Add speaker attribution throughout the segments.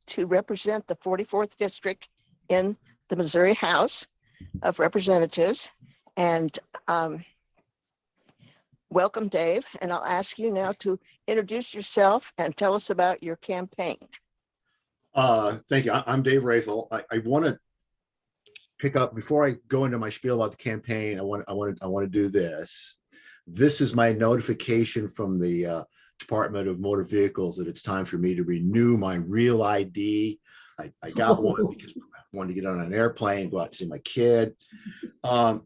Speaker 1: to represent the 44th District in the Missouri House of Representatives. And welcome, Dave. And I'll ask you now to introduce yourself and tell us about your campaign.
Speaker 2: Thank you. I'm Dave Raithel. I want to pick up before I go into my spiel about the campaign. I want to do this. This is my notification from the Department of Motor Vehicles that it's time for me to renew my real ID. I got one because I wanted to get on an airplane, go out and see my kid. I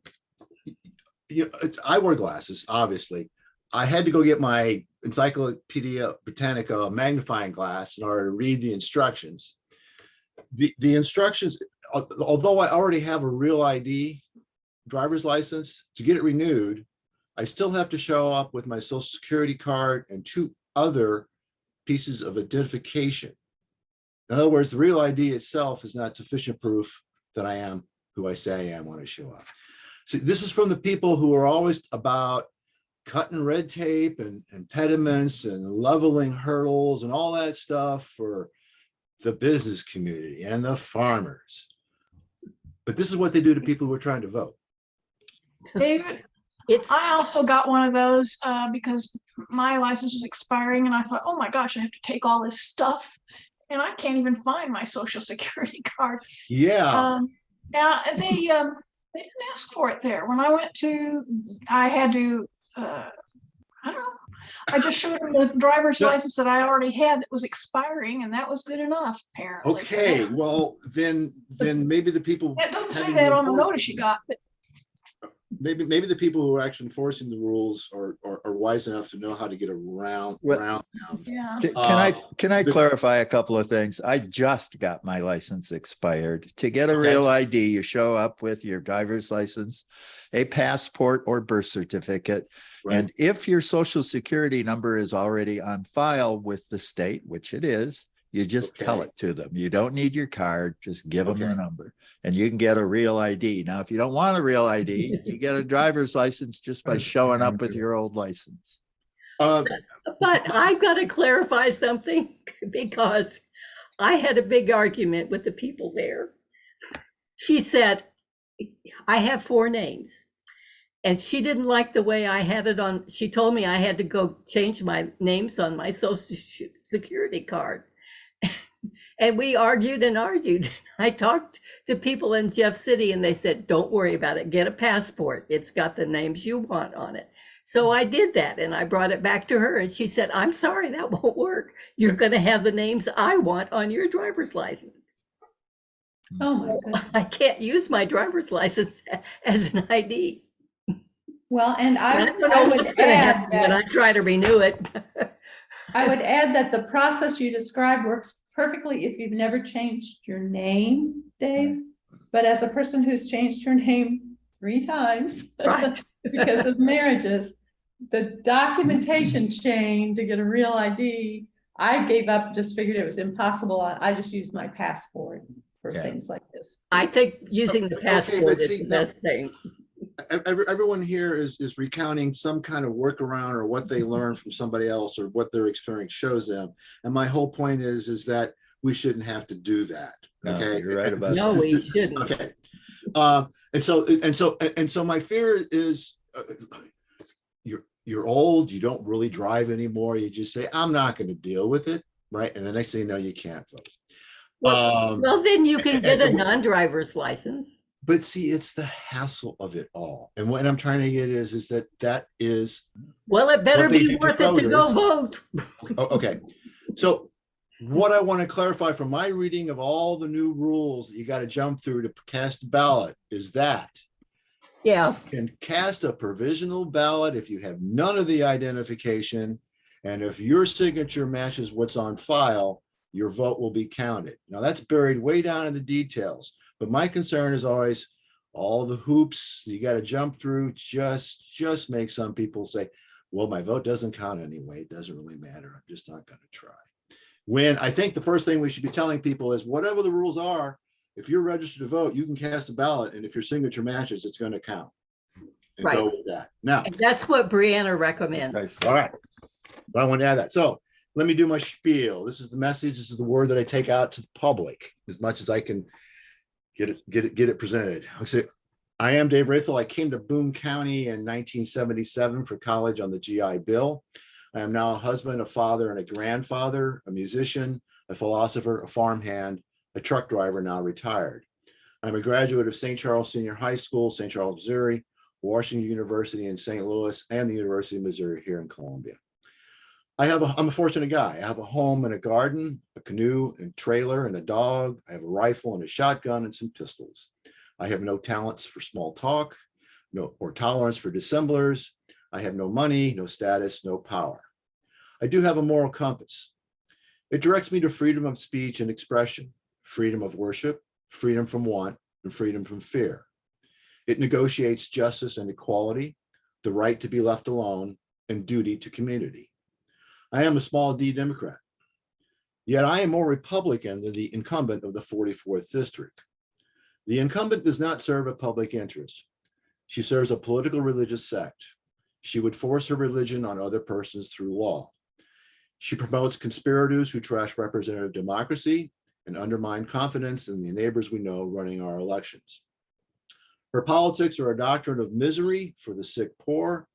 Speaker 2: wear glasses, obviously. I had to go get my Encyclopedia Britannica magnifying glass in order to read the instructions. The instructions, although I already have a real ID driver's license, to get it renewed, I still have to show up with my social security card and 2 other pieces of identification. In other words, the real ID itself is not sufficient proof that I am who I say I am when I show up. See, this is from the people who are always about cutting red tape and impediments and leveling hurdles and all that stuff for the business community and the farmers. But this is what they do to people who are trying to vote.
Speaker 3: David, I also got one of those because my license was expiring, and I thought, oh my gosh, I have to take all this stuff, and I can't even find my social security card.
Speaker 2: Yeah.
Speaker 3: They didn't ask for it there. When I went to, I had to, I don't know. I just showed them the driver's license that I already had that was expiring, and that was good enough, apparently.
Speaker 2: Okay, well, then maybe the people.
Speaker 3: It doesn't say that on the notice you got, but
Speaker 2: maybe the people who are actually enforcing the rules are wise enough to know how to get around them.
Speaker 3: yeah.
Speaker 4: Can I clarify a couple of things? I just got my license expired. To get a real ID, you show up with your driver's license, a passport or birth certificate.
Speaker 2: Right.
Speaker 4: And if your social security number is already on file with the state, which it is, you just tell it to them. You don't need your card, just give them the number and you can get a real ID. Now, if you don't want a real ID, you get a driver's license just by showing up with your old license.
Speaker 5: But I've got to clarify something because I had a big argument with the people there. She said, I have 4 names. And she didn't like the way I had it on. She told me I had to go change my names on my social security card. And we argued and argued. I talked to people in Jeff City and they said, don't worry about it. Get a passport. It's got the names you want on it. So I did that and I brought it back to her and she said, I'm sorry, that won't work. You're going to have the names I want on your driver's license.
Speaker 6: Oh my goodness.
Speaker 5: I can't use my driver's license as an ID.
Speaker 6: Well, and I
Speaker 5: don't know what's going to happen when I try to renew it.
Speaker 6: I would add that the process you described works perfectly if you've never changed your name, Dave. But as a person who's changed her name 3 times
Speaker 5: Right.
Speaker 6: because of marriages, the documentation chain to get a real ID, I gave up, just figured it was impossible. I just used my passport for things like this.
Speaker 5: I think using the passport is the best thing.
Speaker 2: Everyone here is recounting some kind of workaround or what they learned from somebody else or what their experience shows them. And my whole point is that we shouldn't have to do that. Okay,
Speaker 4: you're right about
Speaker 5: no, we shouldn't.
Speaker 2: Okay, and so my fear is you're old, you don't really drive anymore. You just say, I'm not going to deal with it, right? And the next thing you know, you can't vote.
Speaker 5: Well, then you can get a non-driver's license.
Speaker 2: But see, it's the hassle of it all. And what I'm trying to get is that is.
Speaker 5: Well, it better be worth it to go vote.
Speaker 2: Okay. So what I want to clarify from my reading of all the new rules that you got to jump through to cast a ballot is that you can cast a provisional ballot if you have none of the identification. And if your signature matches what's on file, your vote will be counted. Now that's buried way down in the details. But my concern is always all the hoops you got to jump through just make some people say, well, my vote doesn't count anyway. It doesn't really matter. I'm just not going to try. When I think the first thing we should be telling people is whatever the rules are, if you're registered to vote, you can cast a ballot. And if your signature matches, it's going to count. And go with that. Now,
Speaker 5: and that's what Brianna recommends.
Speaker 2: All right. I want to add that. So let me do my spiel. This is the message. This is the word that I take out to the public as much as I can get it presented. I am Dave Raithel. I came to Boone County in 1977 for college on the GI Bill. I am now a husband, a father, and a grandfather, a musician, a philosopher, a farmhand, a truck driver, now retired. I'm a graduate of St. Charles Senior High School, St. Charles, Missouri, Washington University in St. Louis, and the University of Missouri here in Columbia. I'm a fortunate guy. I have a home and a garden, a canoe and trailer and a dog. I have a rifle and a shotgun and some pistols. I have no talents for small talk, or tolerance for dissemblers. I have no money, no status, no power. I do have a moral compass. It directs me to freedom of speech and expression, freedom of worship, freedom from want, and freedom from fear. It negotiates justice and equality, the right to be left alone, and duty to community. I am a small d Democrat, yet I am more Republican than the incumbent of the 44th district. The incumbent does not serve a public interest. She serves a political religious sect. She would force her religion on other persons through law. She promotes conspirators who trash representative democracy and undermine confidence in the neighbors we know running our elections. Her politics are a doctrine of misery for the sick poor,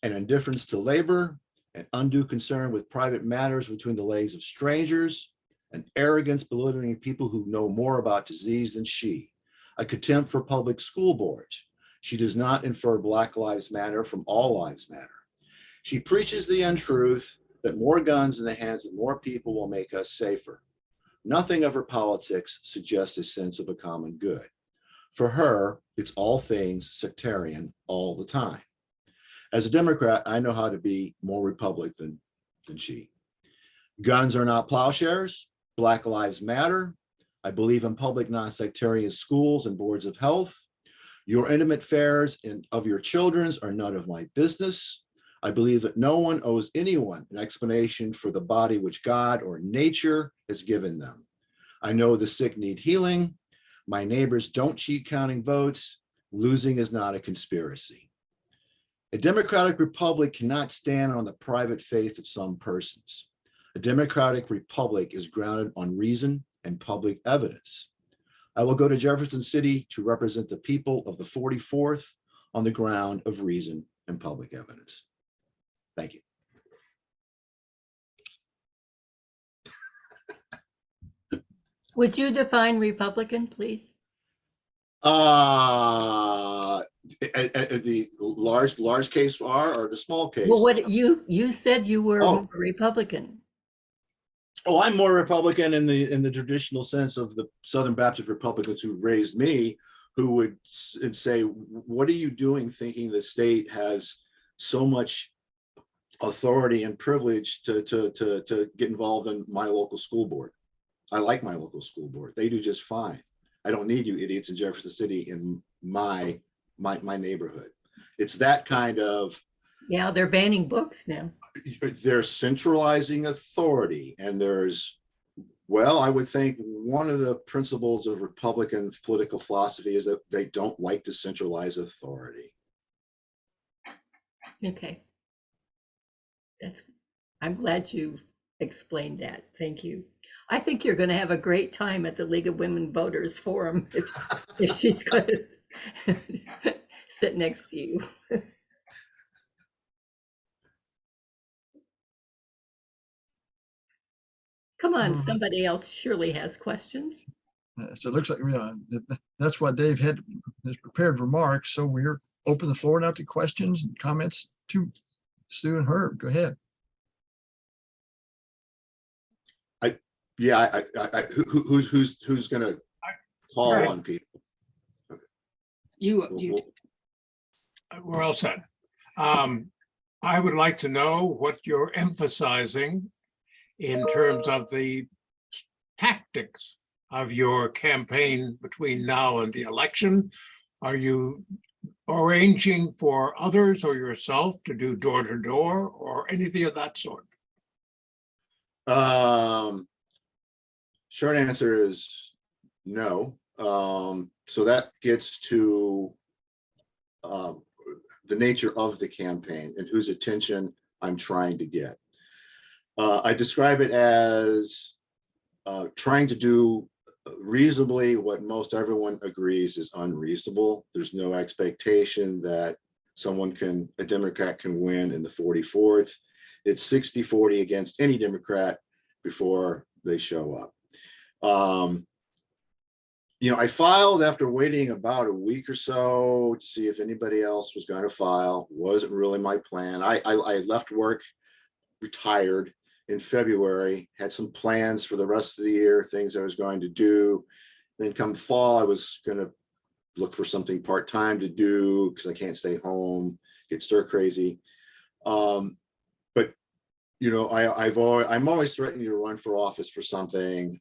Speaker 2: and indifference to labor, an undue concern with private matters between the legs of strangers, an arrogance belittling people who know more about disease than she, a contempt for public school boards. She does not infer Black Lives Matter from All Lives Matter. She preaches the untruth that more guns in the hands of more people will make us safer. Nothing of her politics suggests a sense of a common good. For her, it's all things sectarian all the time. As a Democrat, I know how to be more Republican than she. Guns are not plowshares. Black Lives Matter. I believe in public non-sectarian schools and boards of health. Your intimate affairs of your children's are none of my business. I believe that no one owes anyone an explanation for the body which God or nature has given them. I know the sick need healing. My neighbors don't cheat counting votes. Losing is not a conspiracy. A democratic republic cannot stand on the private faith of some persons. A democratic republic is grounded on reason and public evidence. I will go to Jefferson City to represent the people of the 44th on the ground of reason and public evidence. Thank you.
Speaker 5: Would you define Republican, please?
Speaker 2: The large case R or the small case?
Speaker 5: Well, what you said you were
Speaker 2: Oh.
Speaker 5: a Republican.
Speaker 2: Oh, I'm more Republican in the traditional sense of the Southern Baptist Republicans who raised me, who would say, what are you doing thinking the state has so much authority and privilege to get involved in my local school board? I like my local school board. They do just fine. I don't need you idiots in Jefferson City in my neighborhood. It's that kind of.
Speaker 5: Yeah, they're banning books now.
Speaker 2: They're centralizing authority, and there's, well, I would think one of the principles of Republican political philosophy is that they don't like to centralize authority.
Speaker 5: Okay. I'm glad you explained that. Thank you. I think you're going to have a great time at the League of Women Voters Forum if she's going to sit next to you. Come on, somebody else surely has questions.
Speaker 7: So it looks like that's what Dave had his prepared remarks. So we're open the floor now to questions and comments to Stu and Herb. Go ahead.
Speaker 2: Who's going to call
Speaker 8: Right.
Speaker 2: on people?
Speaker 8: We're all set. I would like to know what you're emphasizing in terms of the tactics of your campaign between now and the election. Are you arranging for others or yourself to do door to door or anything of that sort?
Speaker 2: Short answer is no. So that gets to the nature of the campaign and whose attention I'm trying to get. I describe it as trying to do reasonably what most everyone agrees is unreasonable. There's no expectation that a Democrat can win in the 44th. It's 60-40 against any Democrat before they show up. I filed after waiting about a week or so to see if anybody else was going to file. Wasn't really my plan. I left work, retired in February, had some plans for the rest of the year, things I was going to do. Then come fall, I was going to look for something part-time to do because I can't stay home, get stir crazy. But I'm always threatening to run for office for something.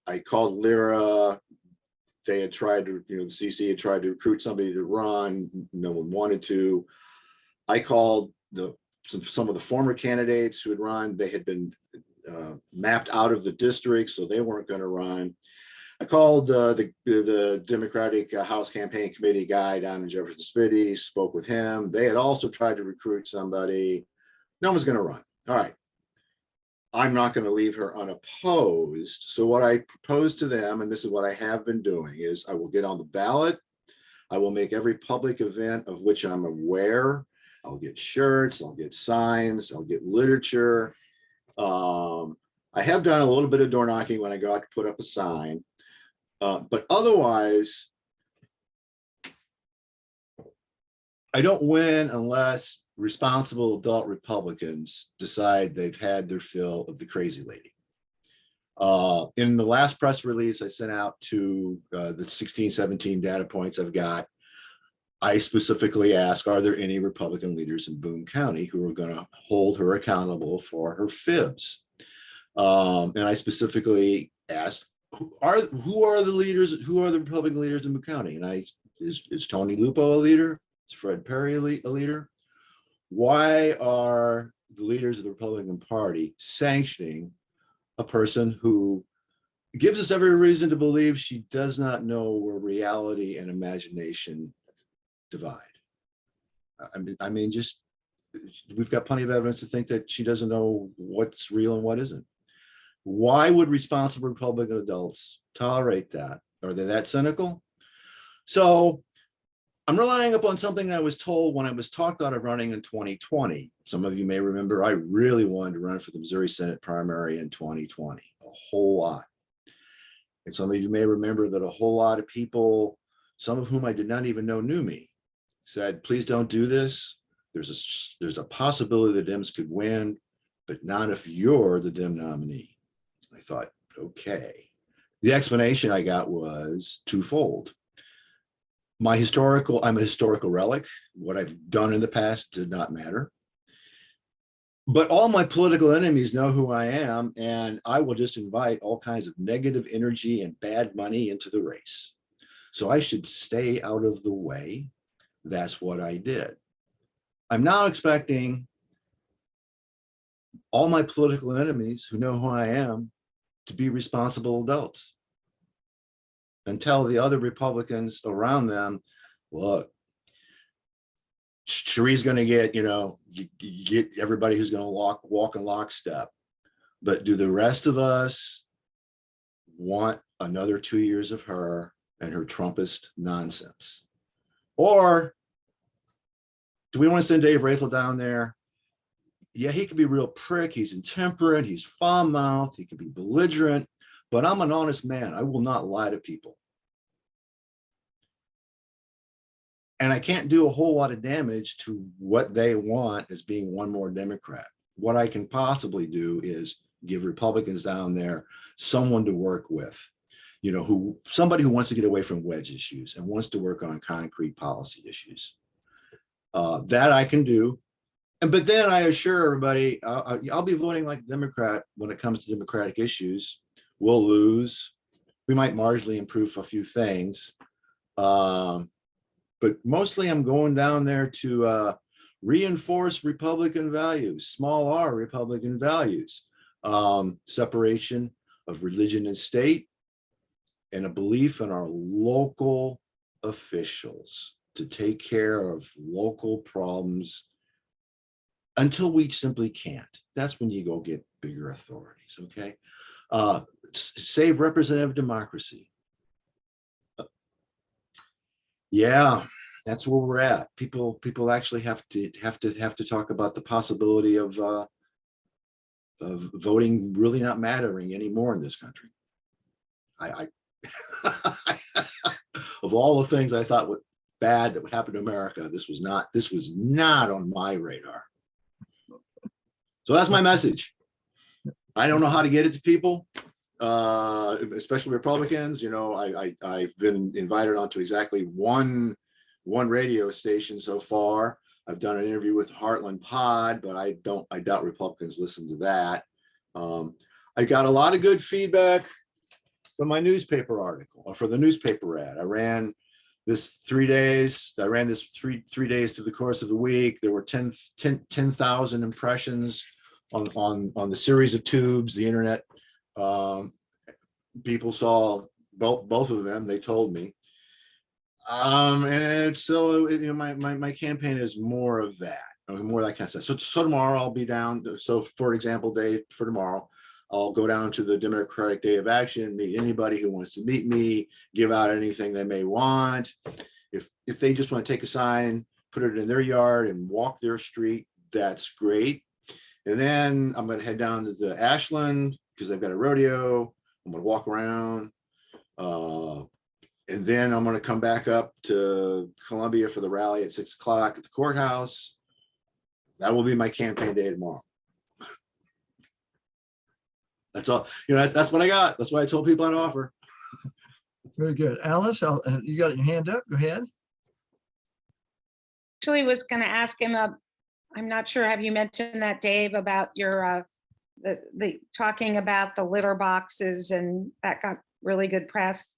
Speaker 2: I called Lyra. They had tried to, the CC had tried to recruit somebody to run. No one wanted to. I called some of the former candidates who had run. They had been mapped out of the district, so they weren't going to run. I called the Democratic House Campaign Committee guy down in Jefferson City, spoke with him. They had also tried to recruit somebody. No one's going to run. All right. I'm not going to leave her unopposed. So what I proposed to them, and this is what I have been doing, is I will get on the ballot. I will make every public event of which I'm aware. I'll get shirts, I'll get signs, I'll get literature. I have done a little bit of door knocking when I go out to put up a sign. But otherwise, I don't win unless responsible adult Republicans decide they've had their fill of the crazy lady. In the last press release I sent out to the 16, 17 data points I've got, I specifically asked, are there any Republican leaders in Boone County who are going to hold her accountable for her fibs? And I specifically asked, who are the leaders? Who are the Republican leaders in Boone County? And is Tony Lupo a leader? Is Fred Perry a leader? Why are the leaders of the Republican Party sanctioning a person who gives us every reason to believe she does not know where reality and imagination divide? I mean, just we've got plenty of evidence to think that she doesn't know what's real and what isn't. Why would responsible Republican adults tolerate that? Are they that cynical? So I'm relying upon something I was told when I was talked out of running in 2020. Some of you may remember I really wanted to run for the Missouri Senate primary in 2020, a whole lot. And some of you may remember that a whole lot of people, some of whom I did not even know knew me, said, please don't do this. There's a possibility the Dems could win, but not if you're the Dem nominee. I thought, okay. The explanation I got was twofold. I'm a historical relic. What I've done in the past did not matter. But all my political enemies know who I am, and I will just invite all kinds of negative energy and bad money into the race. So I should stay out of the way. That's what I did. I'm now expecting all my political enemies who know who I am to be responsible adults and tell the other Republicans around them, look, Cherie's going to get, get everybody who's going to walk in lockstep. But do the rest of us want another 2 years of her and her Trumpist nonsense? Or do we want to send Dave Raithel down there? Yeah, he could be a real prick. He's intemperate. He's foul-mouthed. He could be belligerent. But I'm an honest man. I will not lie to people. And I can't do a whole lot of damage to what they want as being one more Democrat. What I can possibly do is give Republicans down there someone to work with, somebody who wants to get away from wedge issues and wants to work on concrete policy issues. That I can do. But then I assure everybody, I'll be voting like a Democrat when it comes to Democratic issues. We'll lose. We might marginally improve a few things. But mostly I'm going down there to reinforce Republican values, small r Republican values, separation of religion and state, and a belief in our local officials to take care of local problems until we simply can't. That's when you go get bigger authorities, okay? Save representative democracy. Yeah, that's where we're at. People actually have to talk about the possibility of voting really not mattering anymore in this country. I of all the things I thought were bad that would happen to America, this was not on my radar. So that's my message. I don't know how to get it to people, especially Republicans. You know, I've been invited onto exactly one radio station so far. I've done an interview with Heartland Pod, but I doubt Republicans listen to that. I got a lot of good feedback from my newspaper article, or for the newspaper ad. I ran this 3 days. I ran this three days through the course of the week. There were 10,000 impressions on the series of tubes, the internet. People saw both of them, they told me. And it's so, you know, my campaign is more of that, more of that kind of stuff. So tomorrow I'll be down. So for example, Dave, for tomorrow, I'll go down to the Democratic Day of Action, meet anybody who wants to meet me, give out anything they may want. If they just want to take a sign, put it in their yard and walk their street, that's great. And then I'm going to head down to the Ashland because they've got a rodeo. I'm going to walk around. And then I'm going to come back up to Columbia for the rally at 6 o'clock at the courthouse. That will be my campaign day tomorrow. That's all, you know, that's what I got. That's what I told people I'd offer.
Speaker 7: Very good. Alice, you got your hand up. Go ahead.
Speaker 9: Actually was going to ask him, I'm not sure, have you mentioned that, Dave, about your, the talking about the litter boxes, and that got really good press?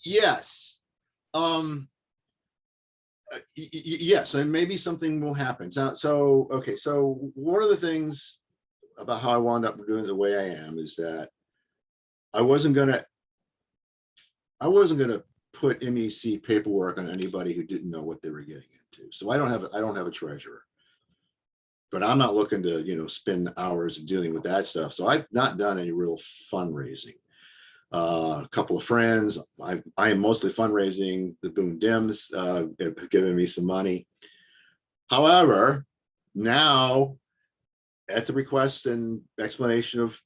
Speaker 2: Yes. Yes, and maybe something will happen. So okay, so one of the things about how I wound up doing it the way I am is that I wasn't gonna put MEC paperwork on anybody who didn't know what they were getting into. So I don't have a treasurer, but I'm not looking to, you know, spend hours dealing with that stuff. So I've not done any real fundraising. A couple of friends, I am mostly fundraising. The Boone Dems have given me some money. However, now, at the request and explanation of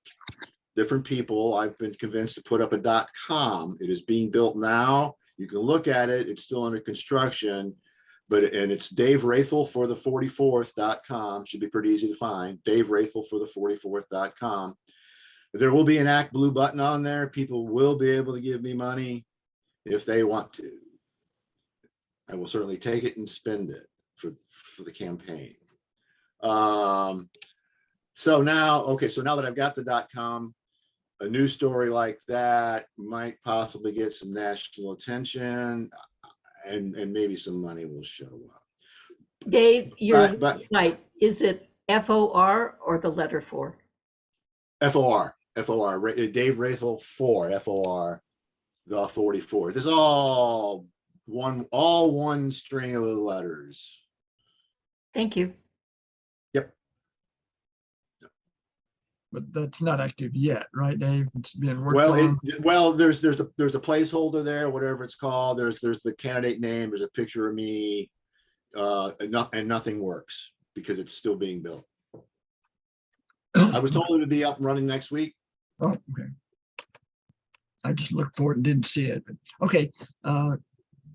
Speaker 2: different people, I've been convinced to put up a .com. It is being built now. You can look at it. It's still under construction, and it's Dave Raithel for the 44th.com. Should be pretty easy to find. Dave Raithel for the 44th.com. There will be an Act Blue button on there. People will be able to give me money if they want to. I will certainly take it and spend it for the campaign. So now that I've got the .com, a news story like that might possibly get some national attention, and maybe some money will show up.
Speaker 5: Dave, you're
Speaker 2: But
Speaker 5: right. Is it FOR or the letter 4?
Speaker 2: FOR, Dave Raithel for FOR, the 44th. It's all one string of letters.
Speaker 5: Thank you.
Speaker 2: Yep.
Speaker 7: But that's not active yet, right, Dave? It's being worked on.
Speaker 2: Well, there's a placeholder there, whatever it's called. There's the candidate name. There's a picture of me, and nothing works because it's still being built. I was told it would be up and running next week.
Speaker 7: Oh, okay. I just looked for it and didn't see it. But okay,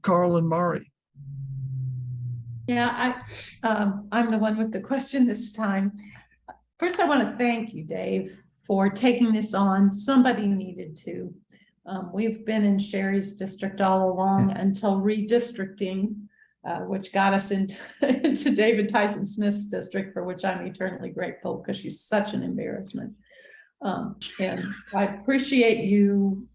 Speaker 7: Carl and Mari.
Speaker 6: Yeah, I'm the one with the question this time. First, I want to thank you, Dave, for taking this on. Somebody needed to. We've been in Sherry's district all along until redistricting, which got us into David Tyson Smith's district, for which I'm eternally grateful because she's such an embarrassment. And I appreciate you,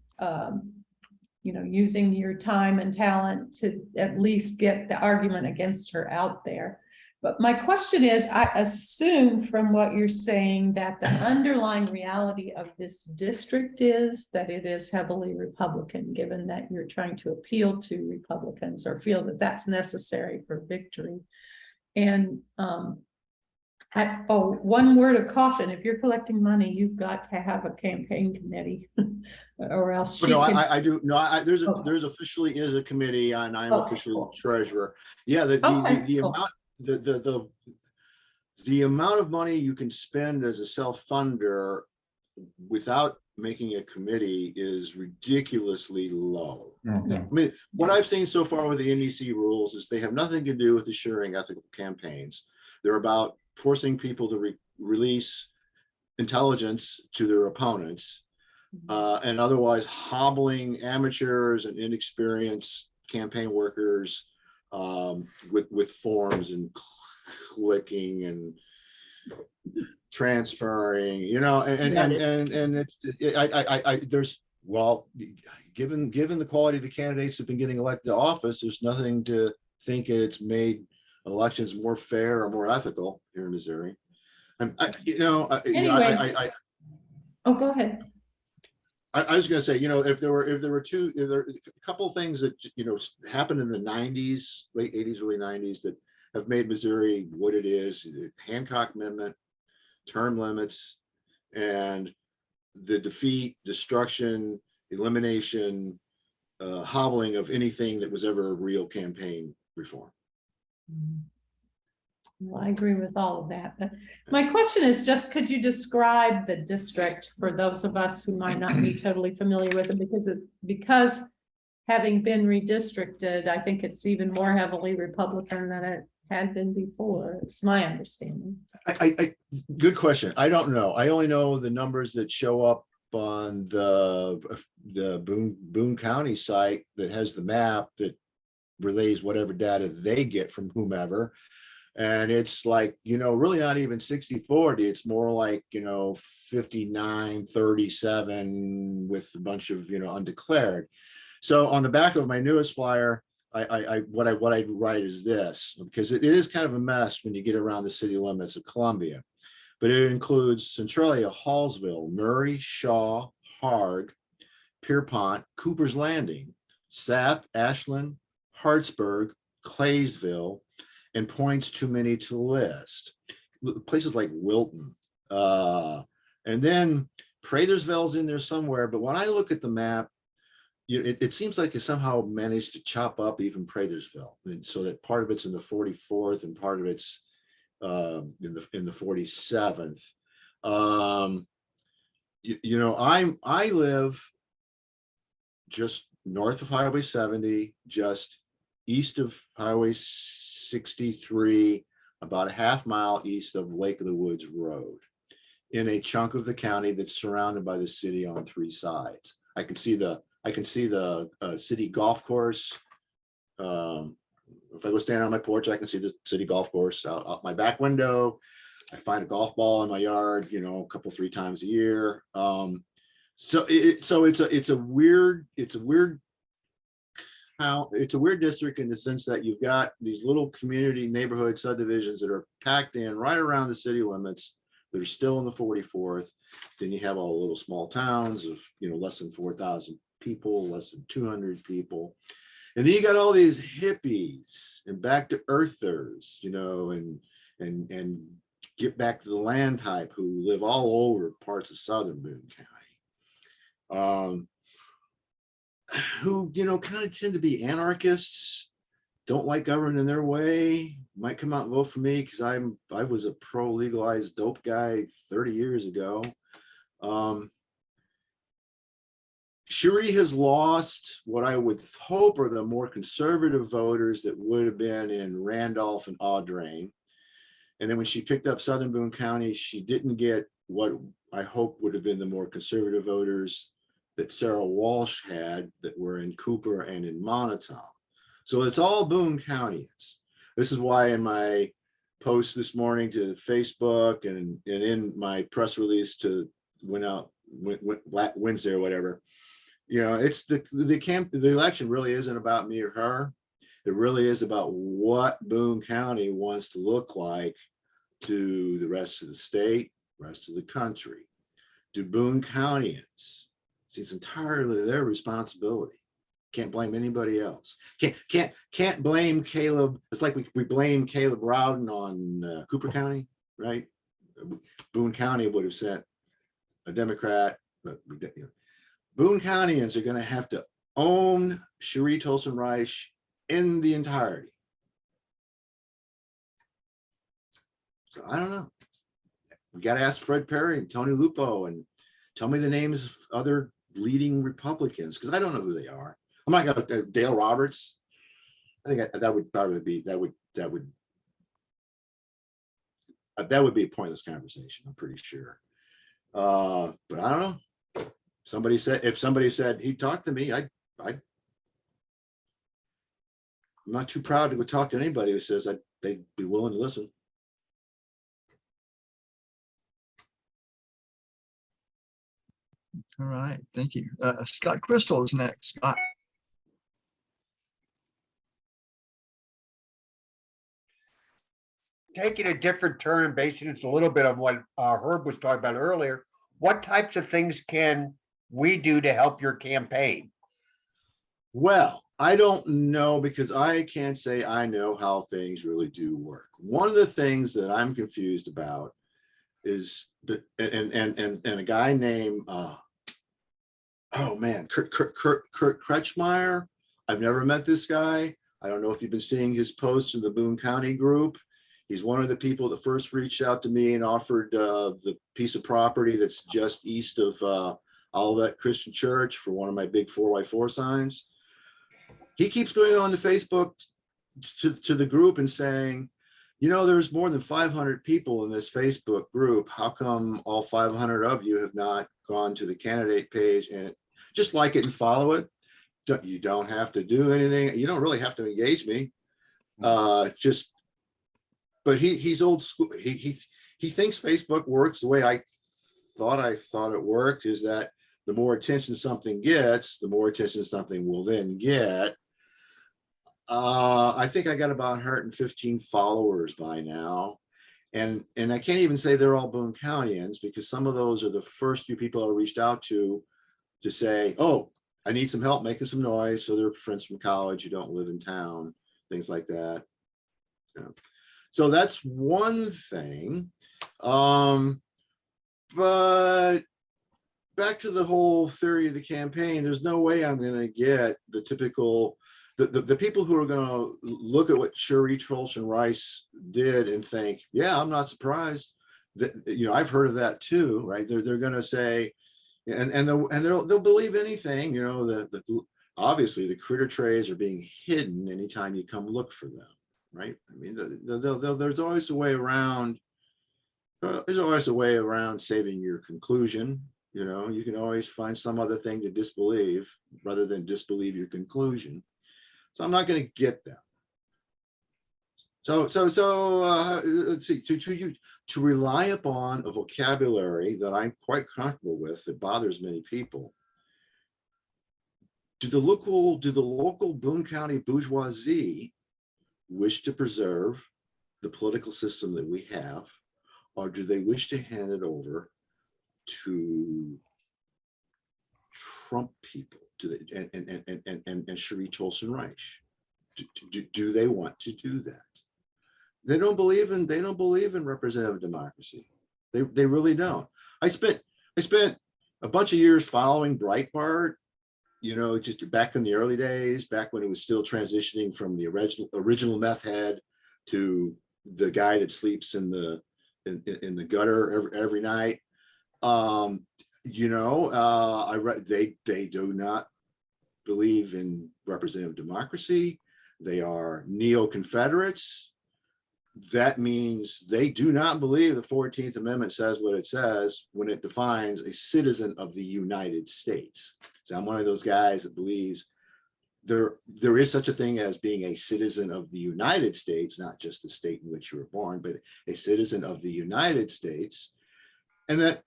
Speaker 6: using your time and talent to at least get the argument against her out there. But my question is, I assume from what you're saying that the underlying reality of this district is that it is heavily Republican, given that you're trying to appeal to Republicans or feel that that's necessary for victory. And Oh, one word of caution, if you're collecting money, you've got to have a campaign committee. Or else she
Speaker 2: But no,
Speaker 6: can.
Speaker 2: I do, no,
Speaker 6: Oh.
Speaker 2: there's officially is a committee and I'm
Speaker 6: Okay,
Speaker 2: officially
Speaker 6: cool.
Speaker 2: treasurer. Yeah,
Speaker 6: Okay,
Speaker 2: the
Speaker 6: cool.
Speaker 2: amount, the amount of money you can spend as a self-funder without making a committee is ridiculously low.
Speaker 6: Yeah.
Speaker 2: I mean, what I've seen so far with the NEC rules is they have nothing to do with assuring ethical campaigns. They're about forcing people to release intelligence to their opponents, and otherwise hobbling amateurs and inexperienced campaign workers with forms and clicking and transferring, you know, and it's there's, well, given the quality of the candidates who've been getting elected to office, there's nothing to think it's made elections more fair or more ethical here in Missouri.
Speaker 6: Anyway. Oh, go ahead.
Speaker 2: I was going to say, you know, if there were a couple of things that, you know, happened in the 90s, late 80s, early 90s that have made Missouri what it is: the Hancock Amendment, term limits, and the defeat, destruction, elimination, hobbling of anything that was ever a real campaign reform.
Speaker 6: Well, I agree with all of that, but my question is just, could you describe the district for those of us who might not be totally familiar with it? Because having been redistricted, I think it's even more heavily Republican than it had been before. It's my understanding.
Speaker 2: Good question. I don't know. I only know the numbers that show up on the Boone County site that has the map that relays whatever data they get from whomever. And it's like, you know, really not even 60-40. It's more like, you know, 59-37 with a bunch of, you know, undeclared. So on the back of my newest flyer, what I write is this, because it is kind of a mess when you get around the city limits of Columbia, but it includes Centralia, Hallsville, Murray, Shaw, Haarg, Pierpont, Cooper's Landing, Sapp, Ashland, Hartsburg, Claysville, and points too many to list. Places like Wilton, and then Prathersville's in there somewhere. But when I look at the map, it seems like they somehow managed to chop up even Prathersville, and so that part of it's in the 44th and part of it's in the 47th. I live just north of Highway 70, just east of Highway 63, about a half mile east of Lake of the Woods Road, in a chunk of the county that's surrounded by the city on three sides. I can see the city golf course. If I go stand on my porch, I can see the city golf course out my back window. I find a golf ball in my yard, you know, a couple, 3 times a year. So it's a weird district in the sense that you've got these little community neighborhood subdivisions that are packed in right around the city limits that are still in the 44th. Then you have all the little small towns of, you know, less than 4,000 people, less than 200 people. And then you got all these hippies and back to earthers, you know, and get back to the land type who live all over parts of southern Boone County. Who, you know, kind of tend to be anarchists, don't like government in their way, might come out and vote for me because I was a pro-legalized dope guy 30 years ago. Cherie has lost what I would hope are the more conservative voters that would have been in Randolph and Audrain. And then when she picked up Southern Boone County, she didn't get what I hope would have been the more conservative voters that Sarah Walsh had that were in Cooper and in Monotone. So it's all Boone Countyans. This is why in my post this morning to Facebook and in my press release to went out Wednesday or whatever, you know, it's the election really isn't about me or her. It really is about what Boone County wants to look like to the rest of the state, rest of the country. Do Boone Countyans? It's entirely their responsibility. Can't blame anybody else. Can't blame Caleb. It's like we blame Caleb Rowden on Cooper County. right? Boone County would have sent a Democrat, but Boone Countyans are going to have to own Cherie Tolson Reich in the entirety. So I don't know. We got to ask Fred Perry and Tony Lupo and tell me the names of other leading Republicans, because I don't know who they are. I'm not going to Dale Roberts. I think that would probably be that would be a pointless conversation. I'm pretty sure. But I don't know. If somebody said he'd talk to me, I'm not too proud to go talk to anybody who says they'd be willing to listen.
Speaker 7: All right, thank you. Scott Crystal is next. Scott.
Speaker 10: Taking a different turn and basing it a little bit on what Herb was talking about earlier, what types of things can we do to help your campaign?
Speaker 2: Well, I don't know, because I can't say I know how things really do work. One of the things that I'm confused about is that, and a guy named oh man, Kurt Kretschmeyer. I've never met this guy. I don't know if you've been seeing his posts in the Boone County group. He's one of the people that first reached out to me and offered the piece of property that's just east of Olivet Christian Church for one of my big 4x4 signs. He keeps going on to Facebook to the group and saying, you know, there's more than 500 people in this Facebook group. How come all 500 of you have not gone to the candidate page and just like it and follow it? You don't have to do anything. You don't really have to engage me. But he's old school. He thinks Facebook works the way I thought it worked, is that the more attention something gets, the more attention something will then get. I think I got about 115 followers by now. And I can't even say they're all Boone Countyans, because some of those are the first few people I reached out to say, oh, I need some help making some noise. So they're friends from college who don't live in town, things like that. Yeah. So that's one thing. But back to the whole theory of the campaign, there's no way I'm going to get the typical, the people who are going to look at what Cherie Tolson Reich did and think, yeah, I'm not surprised that, you know, I've heard of that too, right? They're going to say, and they'll believe anything, you know, that obviously the critter trays are being hidden anytime you come look for them, right? I mean, there's always a way around. There's always a way around saving your conclusion. You know, you can always find some other thing to disbelieve rather than disbelieve your conclusion. So I'm not going to get them. So let's see, to rely upon a vocabulary that I'm quite comfortable with that bothers many people. Do the local Boone County bourgeoisie wish to preserve the political system that we have, or do they wish to hand it over to Trump people, and Cherie Tolson Reich? Do they want to do that? They don't believe in representative democracy. They really don't. I spent a bunch of years following Breitbart, you know, just back in the early days, back when it was still transitioning from the original meth head to the guy that sleeps in the gutter every night. You know, I read they do not believe in representative democracy. They are neo-Confederates. That means they do not believe the 14th Amendment says what it says when it defines a citizen of the United States. So I'm one of those guys that believes there is such a thing as being a citizen of the United States, not just the state in which you were born, but a citizen of the United States. And that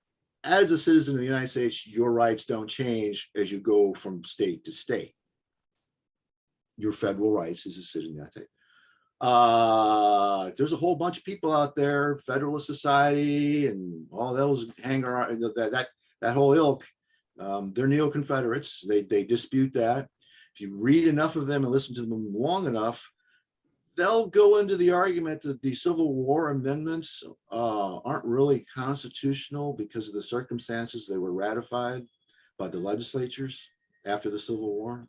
Speaker 2: as a citizen of the United States, your rights don't change as you go from state to state. Your federal rights as a citizen of the United States. There's a whole bunch of people out there, Federalist Society and all those hang around, that whole ilk. They're neo-Confederates. They dispute that. If you read enough of them and listen to them long enough, they'll go into the argument that the Civil War amendments aren't really constitutional because of the circumstances they were ratified by the legislatures after the Civil War.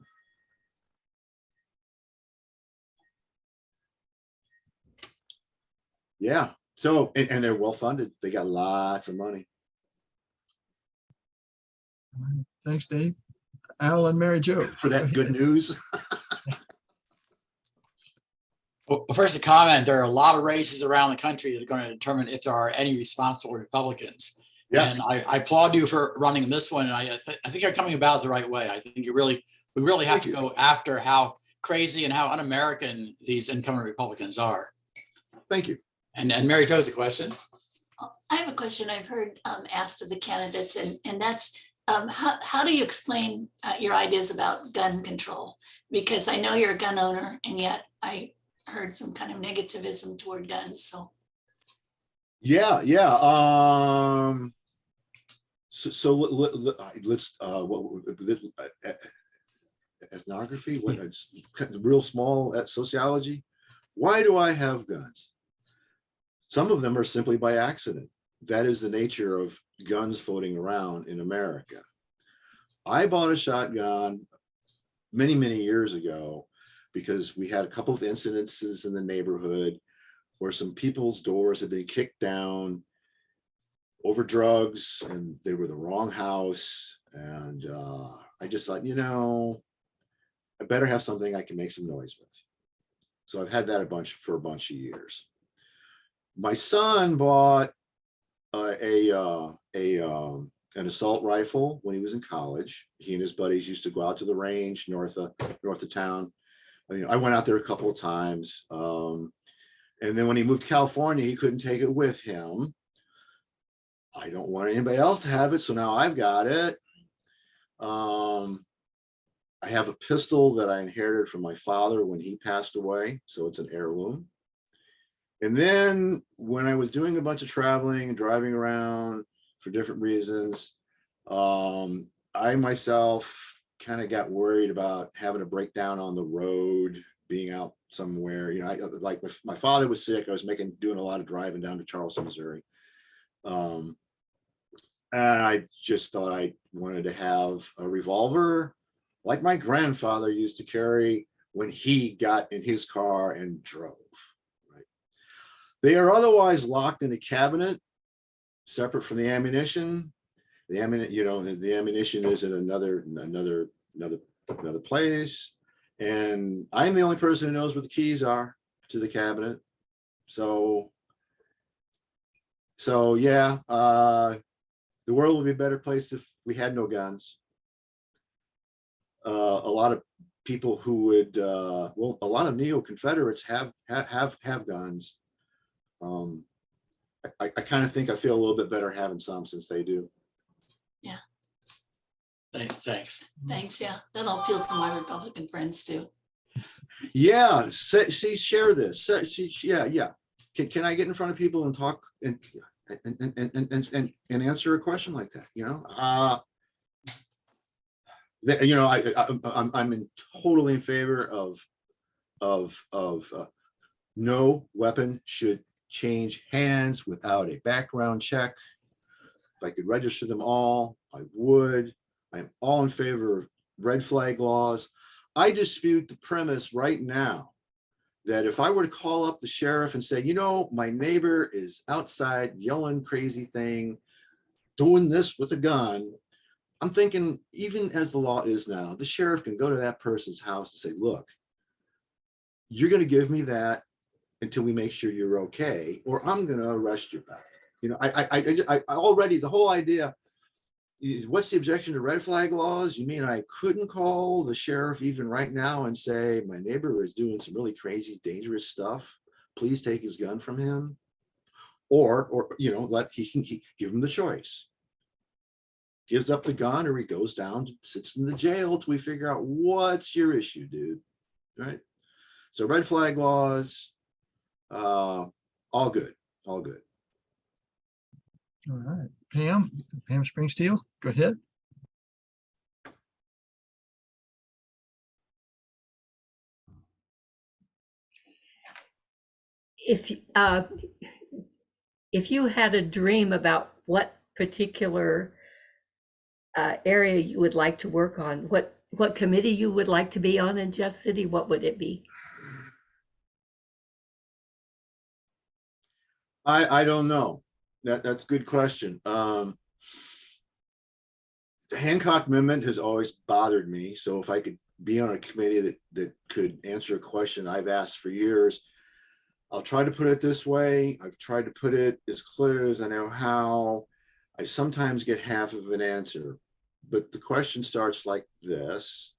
Speaker 2: Yeah. So, and they're well funded. They got lots of money.
Speaker 7: Thanks, Dave. Al and Mary Jo.
Speaker 2: For that good news.
Speaker 11: Well, first a comment, there are a lot of races around the country that are going to determine if there are any responsible Republicans.
Speaker 2: Yes.
Speaker 11: And I applaud you for running this one. And I think you're coming about the right way. I think we really have to go after how crazy and how un-American these incoming Republicans are.
Speaker 2: Thank you.
Speaker 11: And Mary Jo has a question.
Speaker 12: I have a question I've heard asked of the candidates, and that's how do you explain your ideas about gun control? Because I know you're a gun owner, and yet I heard some kind of negativism toward guns. So
Speaker 2: Yeah. So let's ethnography, what real small sociology. Why do I have guns? Some of them are simply by accident. That is the nature of guns floating around in America. I bought a shotgun many, many years ago because we had a couple of incidences in the neighborhood where some people's doors had been kicked down over drugs and they were the wrong house. And I just thought, I better have something I can make some noise with. So I've had that for a bunch of years. My son bought an assault rifle when he was in college. He and his buddies used to go out to the range north of town. I went out there a couple of times. And then when he moved to California, he couldn't take it with him. I don't want anybody else to have it, so now I've got it. I have a pistol that I inherited from my father when he passed away, so it's an heirloom. And then when I was doing a bunch of traveling and driving around for different reasons, I myself kind of got worried about having a breakdown on the road, being out somewhere. Like my father was sick. I was doing a lot of driving down to Charleston, Missouri. And I just thought I wanted to have a revolver like my grandfather used to carry when he got in his car and drove. Right? They are otherwise locked in a cabinet, separate from the ammunition. The ammunition is in another place, and I'm the only person who knows where the keys are to the cabinet. So yeah, the world would be a better place if we had no guns. A lot of people who would, a lot of neo-Confederates have guns. I kind of think I feel a little bit better having some since they do.
Speaker 12: yeah,
Speaker 11: Thanks.
Speaker 12: thanks. Yeah, that'll appeal to my Republican friends too.
Speaker 2: Yeah, share this. Yeah. Can I get in front of people and talk and answer a question like that? I'm totally in favor of no weapon should change hands without a background check. If I could register them all, I would. I'm all in favor of red flag laws. I dispute the premise right now that if I were to call up the sheriff and say, my neighbor is outside yelling crazy thing, doing this with a gun, I'm thinking, even as the law is now, the sheriff can go to that person's house and say, look, you're going to give me that until we make sure you're okay, or I'm going to arrest you back. I already, the whole idea, what's the objection to red flag laws? You mean I couldn't call the sheriff even right now and say, my neighbor is doing some really crazy, dangerous stuff. Please take his gun from him. Or he can give him the choice. Gives up the gun, or he goes down, sits in the jail till we figure out what's your issue, dude. Right? So red flag laws, all good.
Speaker 7: All right, Pam Springsteel, go ahead.
Speaker 5: if you had a dream about what particular area you would like to work on, what committee you would like to be on in Jeff City, what would it be?
Speaker 2: I don't know. That's a good question. The Hancock Amendment has always bothered me. So if I could be on a committee that could answer a question I've asked for years, I'll try to put it this way. I've tried to put it as clear as I know how. I sometimes get half of an answer, but the question starts like this.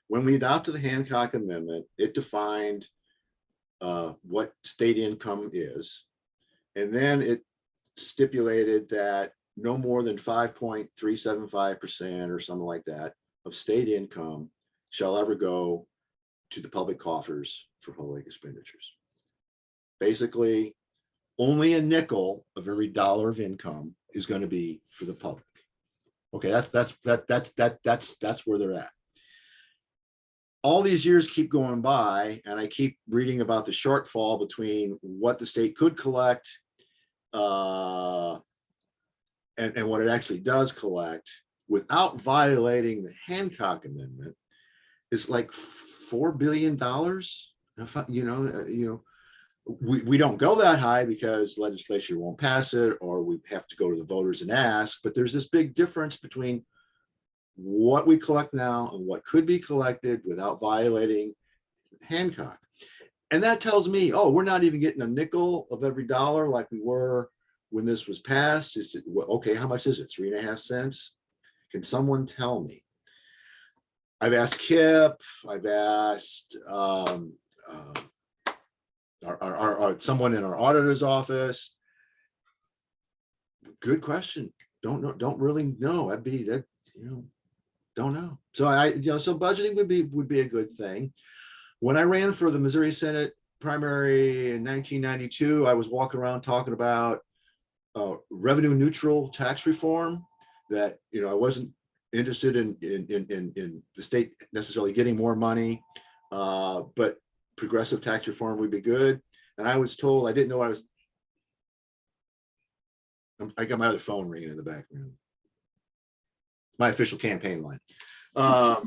Speaker 2: When we adopted the Hancock Amendment, it defined what state income is. And then it stipulated that no more than 5.375% or something like that of state income shall ever go to the public coffers for public expenditures. Basically, only a nickel of every dollar of income is going to be for the public. Okay, that's where they're at. All these years keep going by, and I keep reading about the shortfall between what the state could collect and what it actually does collect without violating the Hancock Amendment. Is like $4 billion. We don't go that high because legislature won't pass it, or we have to go to the voters and ask. But there's this big difference between what we collect now and what could be collected without violating Hancock. And that tells me, oh, we're not even getting a nickel of every dollar like we were when this was passed. Is it, okay, how much is it? 3.5 cents? Can someone tell me? I've asked Kip, I've asked someone in our auditor's office. Good question. Don't know, don't really know. I'd be that, don't know. So so budgeting would be a good thing. When I ran for the Missouri Senate primary in 1992, I was walking around talking about revenue neutral tax reform, that I wasn't interested in the state necessarily getting more money, but progressive tax reform would be good. And I was told, I didn't know I got my other phone ringing in the background. My official campaign line. I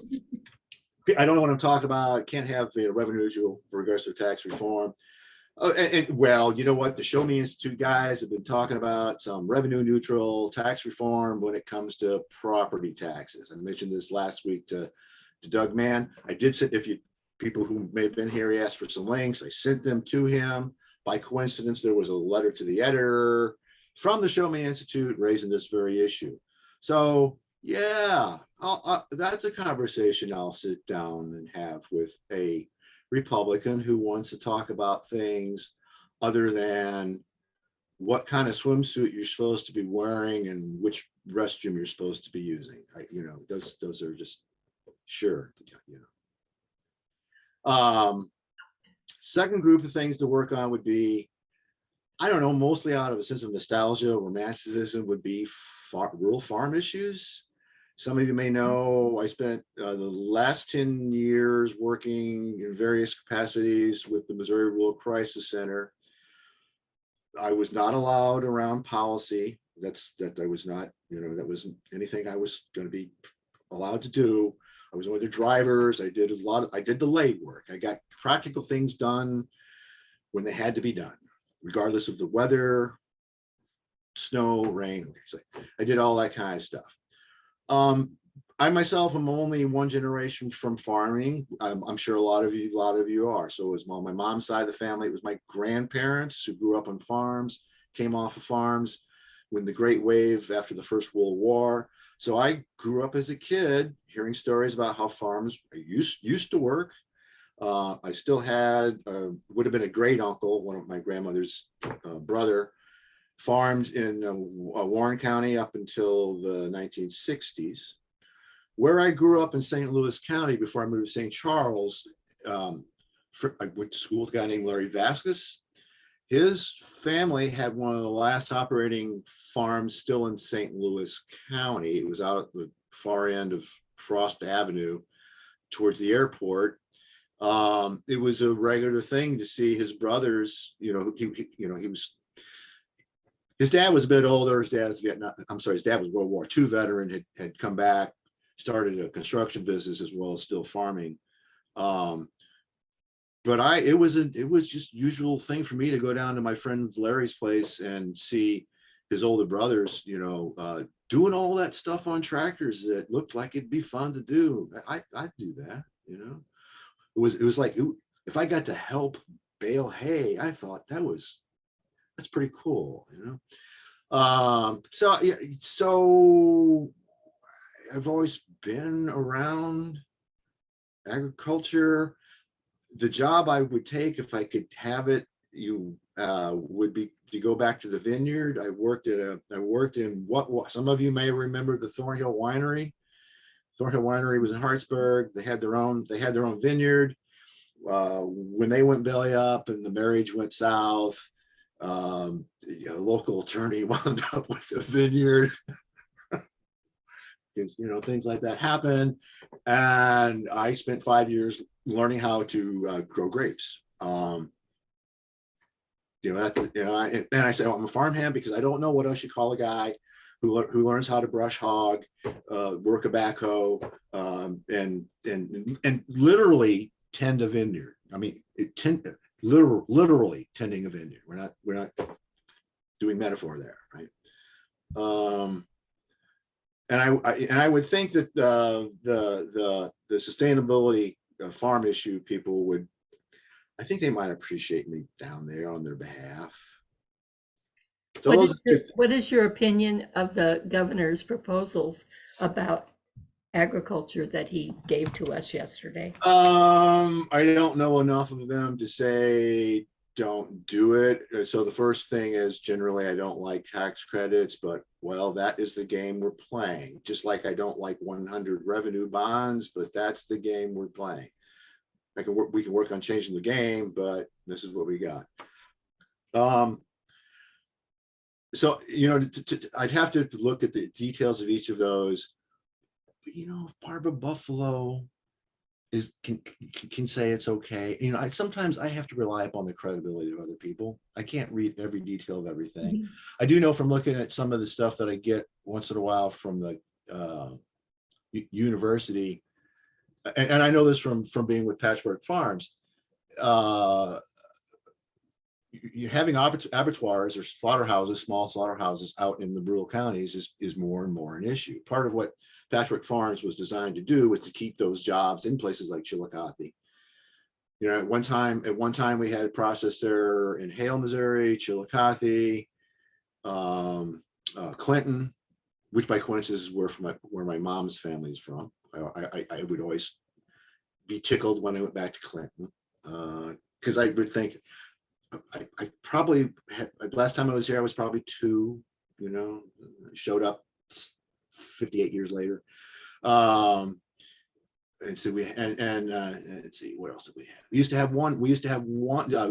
Speaker 2: don't know what I'm talking about. Can't have revenue neutral progressive tax reform. Well, you know what? The Show Me Institute guys have been talking about some revenue neutral tax reform when it comes to property taxes. I mentioned this last week to Doug Mann. I did send, people who may have been here, he asked for some links. I sent them to him. By coincidence, there was a letter to the editor from the Show Me Institute raising this very issue. So yeah, that's a conversation I'll sit down and have with a Republican who wants to talk about things other than what kind of swimsuit you're supposed to be wearing and which restroom you're supposed to be using. Those are just sure. Second group of things to work on would be, I don't know, mostly out of a sense of nostalgia, romanticism, would be rural farm issues. Some of you may know I spent the last 10 years working in various capacities with the Missouri Rural Crisis Center. I was not allowed around policy. That I was not, that wasn't anything I was going to be allowed to do. I was one of the drivers. I did the leg work. I got practical things done when they had to be done, regardless of the weather, snow, rain. Okay, so I did all that kind of stuff. I myself am only one generation from farming. I'm sure a lot of you are. So it was on my mom's side of the family. It was my grandparents who grew up on farms, came off of farms when the Great Wave after the First World War. So I grew up as a kid hearing stories about how farms used to work. I still had, would have been a great uncle, one of my grandmother's brother, farmed in Warren County up until the 1960s. Where I grew up in St. Louis County before I moved to St. Charles, I went to school with a guy named Larry Vasquez. His family had one of the last operating farms still in St. Louis County. It was out at the far end of Frost Avenue towards the airport. It was a regular thing to see his brothers, his dad was a bit older. His dad was World War II veteran, had come back, started a construction business as well as still farming. But it was just usual thing for me to go down to my friend Larry's place and see his older brothers, doing all that stuff on tractors that looked like it'd be fun to do. I'd do that, It was like, if I got to help bale hay, I thought that's pretty cool, So I've always been around agriculture. The job I would take if I could have it, would be to go back to the vineyard. I worked in what some of you may remember, the Thornhill Winery. Thornhill Winery was in Hartsburg. They had their own vineyard. When they went belly up and the marriage went south, a local attorney wound up with a vineyard. Because things like that happen, and I spent 5 years learning how to grow grapes. And I said, I'm a farmhand because I don't know what else you call a guy who learns how to brush hog, work a backhoe, and literally tend a vineyard. I mean, literally tending a vineyard. We're not doing metaphor there, right? And I would think that the sustainability farm issue people would, I think they might appreciate me down there on their behalf. So
Speaker 5: what is your opinion of the governor's proposals about agriculture that he gave to us yesterday?
Speaker 2: I don't know enough of them to say don't do it. So the first thing is, generally I don't like tax credits, but well, that is the game we're playing. Just like I don't like 100 revenue bonds, but that's the game we're playing. We can work on changing the game, but this is what we got. So I'd have to look at the details of each of those. But if Barbara Buffalo can say it's okay, sometimes I have to rely upon the credibility of other people. I can't read every detail of everything. Mm-hmm. I do know from looking at some of the stuff that I get once in a while from the university, and I know this from being with Patchwork Farms, having abattoirs or slaughterhouses, small slaughterhouses out in the rural counties is more and more an issue. Part of what Patchwork Farms was designed to do was to keep those jobs in places like Chillicothe. At one time we had a processor in Hale, Missouri, Chillicothe, Clinton, which by coincidence is where my mom's family is from. I would always be tickled when I went back to Clinton, because I would think, I probably had, last time I was here, I was probably 2, showed up 58 years later. And so let's see, what else did we have? We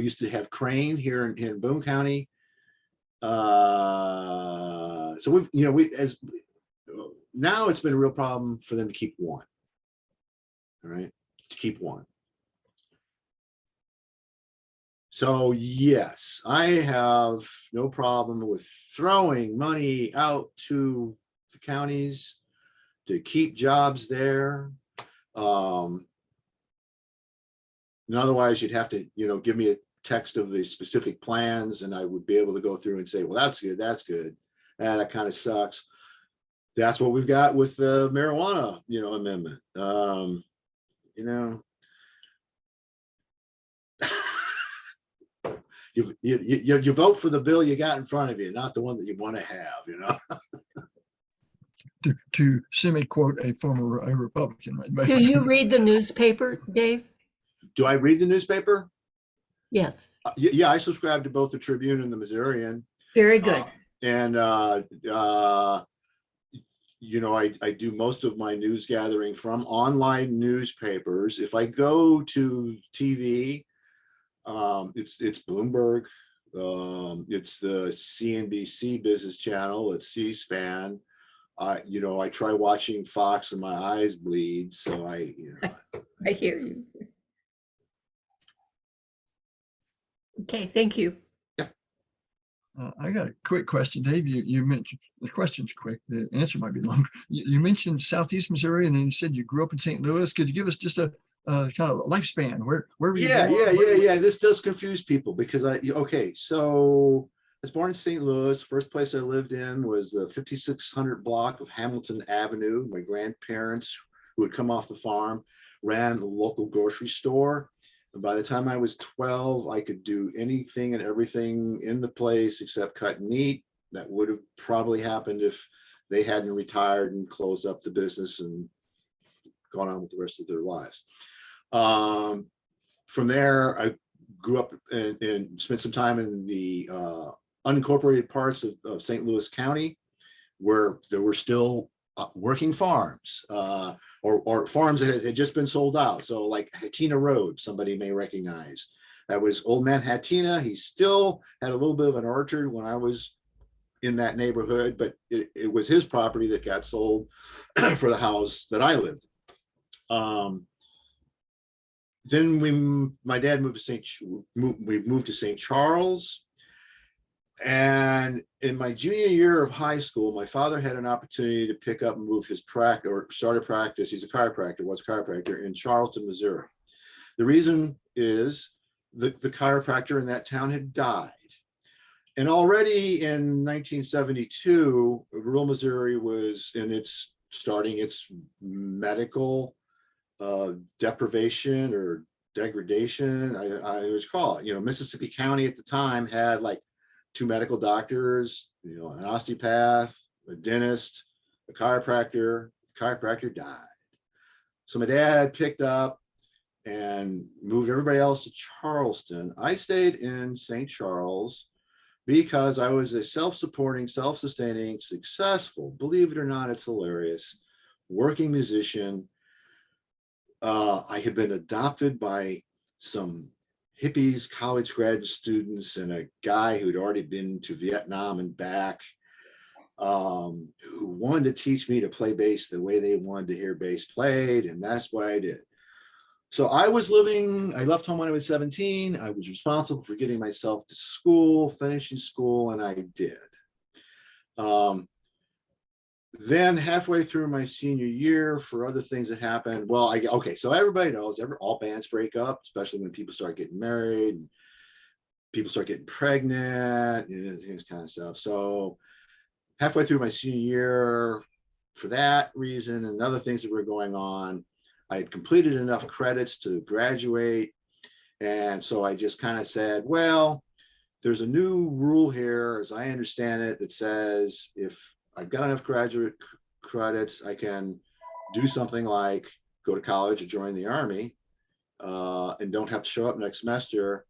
Speaker 2: used to have Crane here in Boone County. So now it's been a real problem for them to keep one. All right, to keep one. So yes, I have no problem with throwing money out to the counties to keep jobs there. And otherwise you'd have to, give me a text of the specific plans and I would be able to go through and say, well, that's good. That's good. And that kind of sucks. That's what we've got with the marijuana, amendment. You vote for the bill you got in front of you, not the one that you want to have,
Speaker 7: To semi-quote a former Republican.
Speaker 5: Do you read the newspaper, Dave?
Speaker 2: Do I read the newspaper?
Speaker 5: Yes.
Speaker 2: Yeah, I subscribe to both the Tribune and the Missourian.
Speaker 5: Very good.
Speaker 2: I do most of my news gathering from online newspapers. If I go to TV, it's Bloomberg, it's the CNBC business channel, it's C-SPAN. I try watching Fox and my eyes bleed, so
Speaker 5: I hear you. Okay, thank you.
Speaker 7: I got a quick question, Dave. You mentioned, the question's quick, the answer might be longer. You mentioned Southeast Missouri, and then you said you grew up in St. Louis. Could you give us just a kind of lifespan? Where were you
Speaker 2: Yeah,
Speaker 7: born?
Speaker 2: yeah. This does confuse people because okay, so I was born in St. Louis. First place I lived in was the 5600 block of Hamilton Avenue. My grandparents, who had come off the farm, ran the local grocery store. And by the time I was 12, I could do anything and everything in the place except cut meat. That would have probably happened if they hadn't retired and closed up the business and gone on with the rest of their lives. From there, I grew up and spent some time in the unincorporated parts of St. Louis County, where there were still working farms or farms that had just been sold out. So like Hatina Road, somebody may recognize. That was Old Man Hatina. He still had a little bit of an orchard when I was in that neighborhood, but it was his property that got sold for the house that I lived. Then my dad moved to we moved to St. Charles. And in my junior year of high school, my father had an opportunity to pick up and move his practice or start a practice. He's a chiropractor, was a chiropractor in Charleston, Missouri. The reason is the chiropractor in that town had died. And already in 1972, rural Missouri was starting its medical deprivation or degradation. I was called, Mississippi County at the time had like 2 medical doctors, an osteopath, a dentist, a chiropractor. The chiropractor died. So my dad picked up and moved everybody else to Charleston. I stayed in St. Charles because I was a self-supporting, self-sustaining, successful, believe it or not, it's hilarious, working musician. I had been adopted by some hippies, college grad students, and a guy who'd already been to Vietnam and back, who wanted to teach me to play bass the way they wanted to hear bass played, and that's what I did. So I left home when I was 17. I was responsible for getting myself to school, finishing school, and I did. Then halfway through my senior year, for other things that happened, so everybody knows all bands break up, especially when people start getting married and people start getting pregnant and this kind of stuff. So halfway through my senior year, for that reason and other things that were going on, I had completed enough credits to graduate. And so I just kind of said, well, there's a new rule here, as I understand it, that says if I've got enough graduate credits, I can do something like go to college or join the Army and don't have to show up next semester.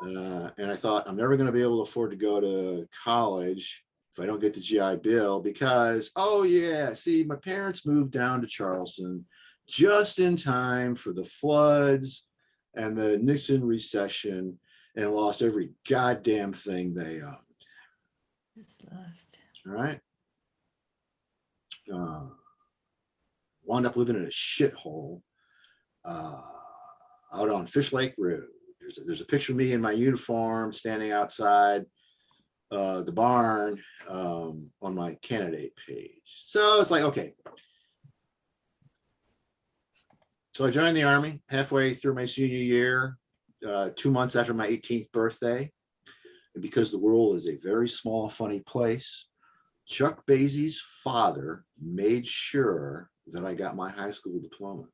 Speaker 2: And I thought, I'm never going to be able to afford to go to college if I don't get the GI Bill because, my parents moved down to Charleston just in time for the floods and the Nixon recession and lost every goddamn thing they owned. All right. Wound up living in a shithole out on Fish Lake Road. There's a picture of me in my uniform standing outside the barn on my candidate page. So it's like, okay. So I joined the Army halfway through my senior year, 2 months after my 18th birthday. And because the world is a very small, funny place, Chuck Basie's father made sure that I got my high school diploma.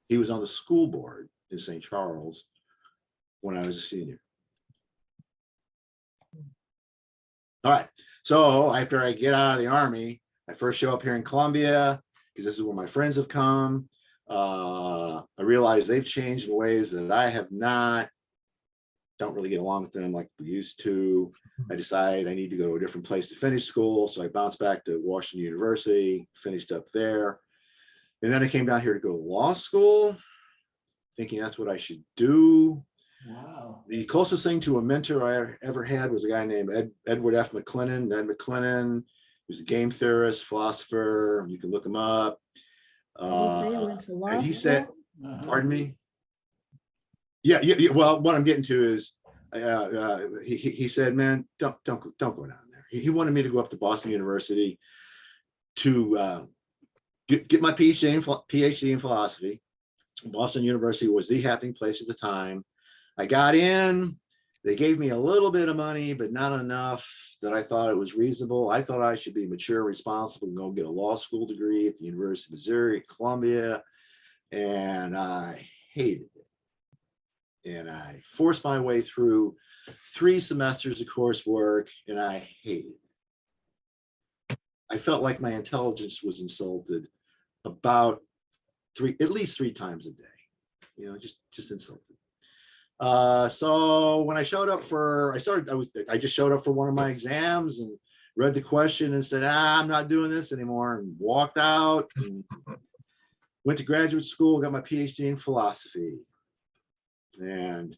Speaker 2: He was on the school board in St. Charles when I was a senior. All right. So after I get out of the Army, I first show up here in Columbia because this is where my friends have come. I realize they've changed in ways that I have not. Don't really get along with them like we used to. I decide I need to go to a different place to finish school. So I bounced back to Washington University, finished up there. And then I came down here to go to law school, thinking that's what I should do.
Speaker 4: Wow.
Speaker 2: The closest thing to a mentor I ever had was a guy named Edward F. McClellan. Ed McClellan, he was a game theorist, philosopher. You can look him up. And he said, pardon me? Yeah. Well, what I'm getting to is he said, man, don't go down there. He wanted me to go up to Boston University to get my PhD in philosophy. Boston University was the happening place at the time. I got in, they gave me a little bit of money, but not enough that I thought it was reasonable. I thought I should be mature, responsible, and go get a law school degree at the University of Missouri, Columbia. And I hated it. And I forced my way through 3 semesters of coursework, and I hated it. I felt like my intelligence was insulted about at least 3 times a day, you know, just insulted. So when I showed up I just showed up for one of my exams and read the question and said, I'm not doing this anymore, and walked out and went to graduate school, got my PhD in philosophy. And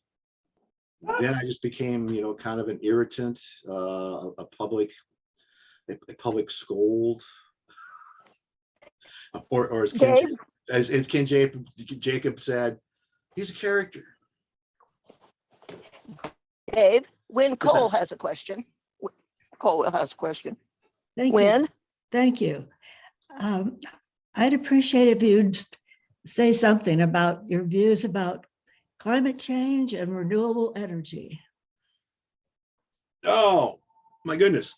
Speaker 2: then I just became, you know, kind of an irritant, a public scold, or as Ken Jacob said, he's a character.
Speaker 1: Dave, Win Cole has a question. Cole has a question.
Speaker 13: Thank
Speaker 1: Win?
Speaker 13: you. Thank you. I'd appreciate if you'd say something about your views about climate change and renewable energy.
Speaker 2: Oh, my goodness.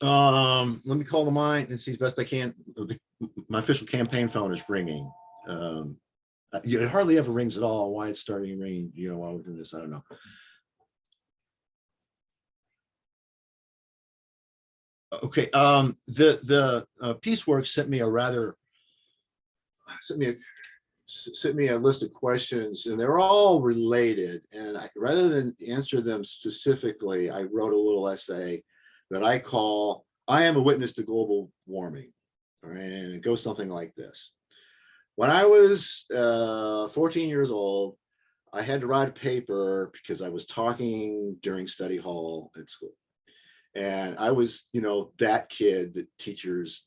Speaker 2: Let me call to mind and see as best I can. My official campaign phone is ringing. It hardly ever rings at all. Why it's starting to ring, you know, while we're doing this, I don't know. Okay, the Pieceworks sent me a list of questions, and they're all related. And rather than answer them specifically, I wrote a little essay that I call "I Am a Witness to Global Warming," all right, and it goes something like this. When I was 14 years old, I had to write a paper because I was talking during study hall at school. And I was, you know, that kid that teachers,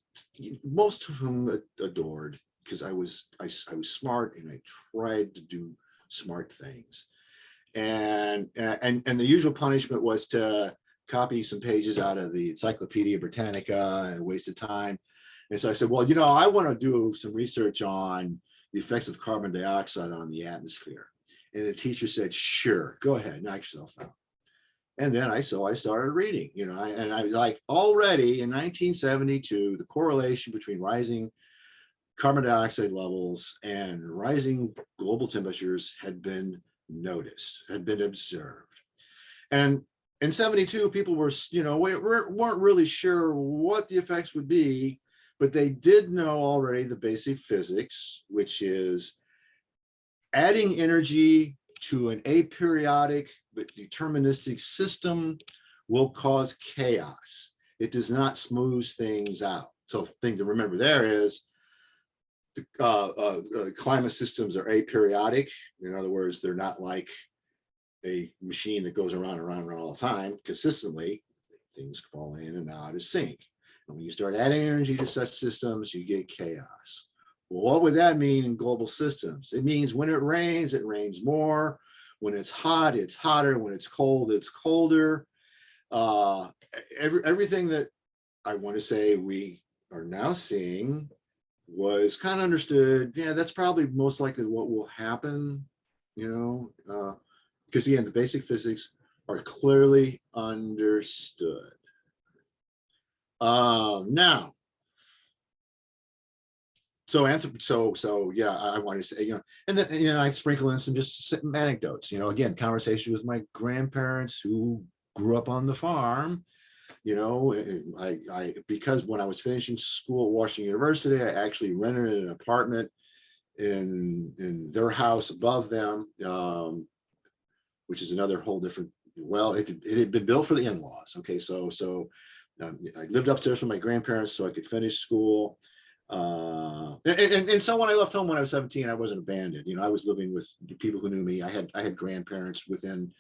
Speaker 2: most of whom adored, because I was smart and I tried to do smart things. And the usual punishment was to copy some pages out of the Encyclopedia Britannica and waste of time. And so I said, well, you know, I want to do some research on the effects of carbon dioxide on the atmosphere. And the teacher said, sure, go ahead, knock yourself out. And then I started reading, you know, and I like already in 1972, the correlation between rising carbon dioxide levels and rising global temperatures had been noticed, had been observed. And in 72, people were, you know, weren't really sure what the effects would be, but they did know already the basic physics, which is adding energy to an aperiodic but deterministic system will cause chaos. It does not smooth things out. So the thing to remember there is the climate systems are aperiodic. In other words, they're not like a machine that goes around all the time. Consistently, things fall in and out of sync. And when you start adding energy to such systems, you get chaos. Well, what would that mean in global systems? It means when it rains more. When it's hot, it's hotter. When it's cold, it's colder. Everything that I want to say we are now seeing was kind of understood. Yeah, that's probably most likely what will happen, you know, because again, the basic physics are clearly understood. Now, so yeah, I want to say, you know, and then, you know, I sprinkle in some anecdotes, you know, again, conversation with my grandparents who grew up on the farm, you know, because when I was finishing school at Washington University, I actually rented an apartment in their house above them, which is another whole different, well, it had been built for the in-laws. Okay, so I lived upstairs with my grandparents so I could finish school. And so when I left home when I was 17, I wasn't abandoned. You know, I was living with people who knew me. I had grandparents within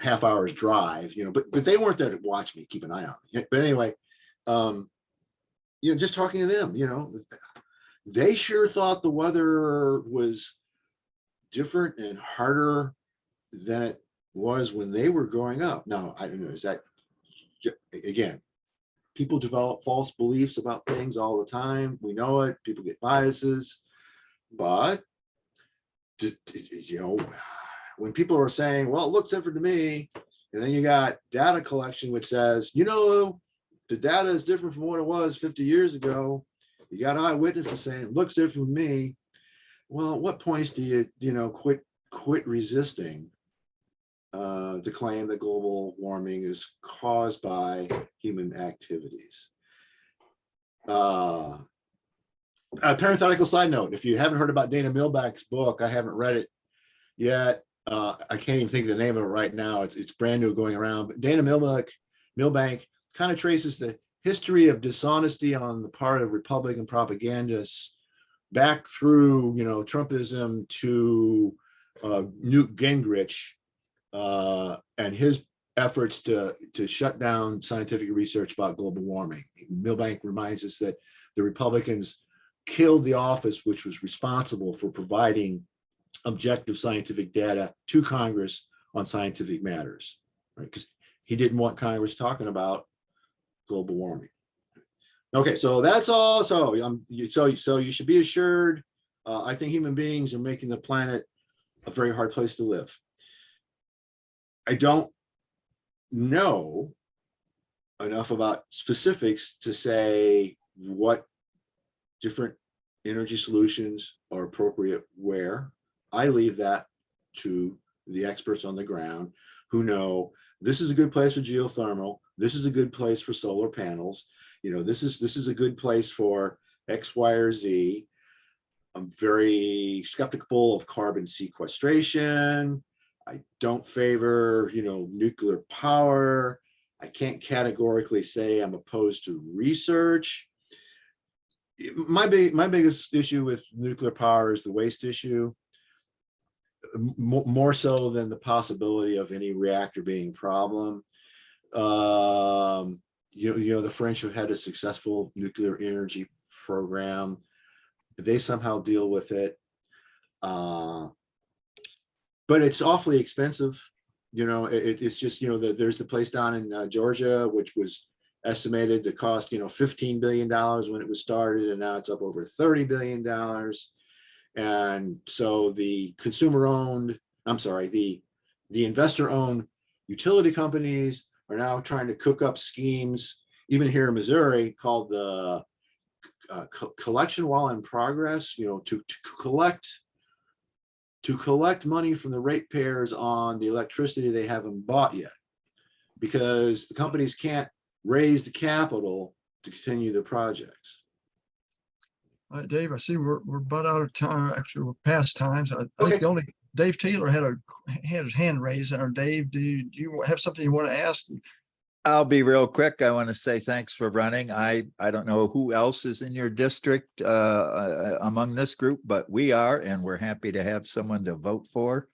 Speaker 2: half hour's drive, you know, but they weren't there to watch me, keep an eye on me. But anyway, you know, just talking to them, you know, they sure thought the weather was different and harder than it was when they were growing up. Now, I don't know, is that, again, people develop false beliefs about things all the time. We know it. People get biases, but you know, when people are saying, well, it looks different to me, and then you got data collection, which says, you know, the data is different from what it was 50 years ago. You got eyewitnesses saying it looks different from me. Well, at what points do you know, quit resisting the claim that global warming is caused by human activities? A parenthetical side note, if you haven't heard about Dana Milbank's book, I haven't read it yet. I can't even think of the name of it right now. It's brand new, going around. But Dana Milbank kind of traces the history of dishonesty on the part of Republican propagandists back through, you know, Trumpism to Newt Gingrich and his efforts to shut down scientific research about global warming. Milbank reminds us that the Republicans killed the office which was responsible for providing objective scientific data to Congress on scientific matters, right? Because he didn't want Congress talking about global warming. Okay, so that's all. So you should be assured. I think human beings are making the planet a very hard place to live. I don't know enough about specifics to say what different energy solutions are appropriate where. I leave that to the experts on the ground who know this is a good place for geothermal. This is a good place for solar panels. You know, this is a good place for X, Y, or Z. I'm very skeptical of carbon sequestration. I don't favor, you know, nuclear power. I can't categorically say I'm opposed to research. My biggest issue with nuclear power is the waste issue, more so than the possibility of any reactor being a problem. You know, the French have had a successful nuclear energy program. They somehow deal with it. But it's awfully expensive. You know, it's just, you know, there's the place down in Georgia, which was estimated to cost, you know, $15 billion when it was started, and now it's up over $30 billion. And so the the investor-owned utility companies are now trying to cook up schemes, even here in Missouri, called the collection while in progress, you know, to collect money from the ratepayers on the electricity they haven't bought yet, because the companies can't raise the capital to continue the projects.
Speaker 7: All right, Dave, I see we're about out of time. Actually, we're past times. I
Speaker 2: Okay.
Speaker 7: think the only Dave Taylor had his hand raised. Or Dave, do you have something you want to ask?
Speaker 4: I'll be real quick. I want to say thanks for running. I don't know who else is in your district among this group, but we are, and we're happy to have someone to vote for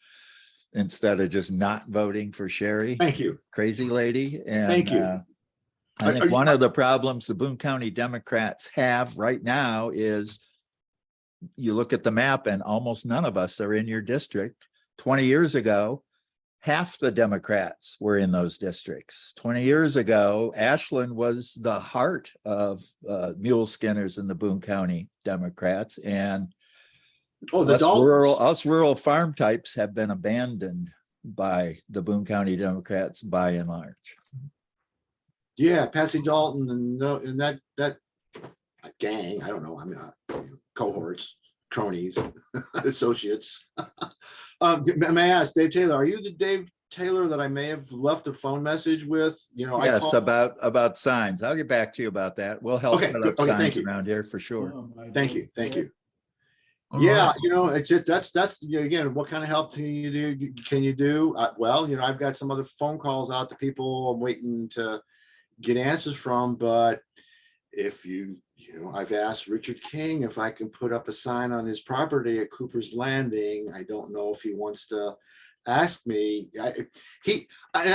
Speaker 4: instead of just not voting for Sherry.
Speaker 2: Thank you.
Speaker 4: Crazy lady. And
Speaker 2: Thank you.
Speaker 4: I think one of the problems the Boone County Democrats have right now is you look at the map and almost none of us are in your district. 20 years ago, half the Democrats were in those districts. 20 years ago, Ashland was the heart of Muleskinners and the Boone County Democrats. And us rural farm types have been abandoned by the Boone County Democrats by and large.
Speaker 2: Yeah, Patsy Dalton and that gang, I don't know, I mean, cohorts, cronies, associates. May I ask, Dave Taylor, are you the Dave Taylor that I may have left a phone message with? You know,
Speaker 4: yes, about signs. I'll get back to you about that. We'll help set up signs around here for sure.
Speaker 2: Thank you.
Speaker 7: All
Speaker 2: Yeah,
Speaker 7: right.
Speaker 2: you know, it's just that's again, what kind of help can you do? Well, you know, I've got some other phone calls out to people I'm waiting to get answers from, but if you know, I've asked Richard King if I can put up a sign on his property at Cooper's Landing. I don't know if he wants to ask me. I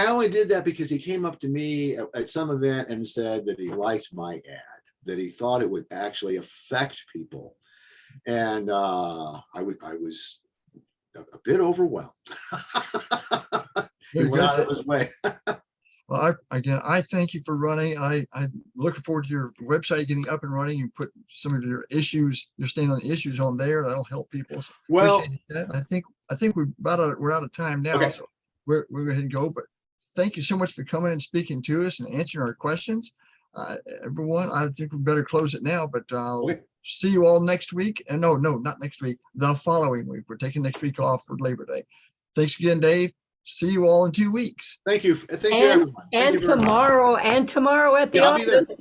Speaker 2: only did that because he came up to me at some event and said that he liked my ad, that he thought it would actually affect people. And I was a bit overwhelmed. He
Speaker 7: Very
Speaker 2: went
Speaker 7: good.
Speaker 2: out of his way.
Speaker 7: Well, I thank you for running. I'm looking forward to your website getting up and running. You put some of your issues, your stand on issues on there. That'll help people. So
Speaker 2: Well,
Speaker 7: appreciate that. I think we're out of time now,
Speaker 2: Okay.
Speaker 7: so we're going to go ahead and go. But thank you so much for coming and speaking to us and answering our questions. Everyone, I think we better close it now, but I'll
Speaker 2: Okay.
Speaker 7: see you all next week. And no, not next week, the following week. We're taking next week off for Labor Day. Thanks again, Dave. See you all in 2 weeks.
Speaker 2: Thank you. Thank you,
Speaker 5: And,
Speaker 2: everyone. Thank
Speaker 5: and
Speaker 2: you very much.
Speaker 5: tomorrow at the
Speaker 2: Yeah, I'll be there.
Speaker 5: office.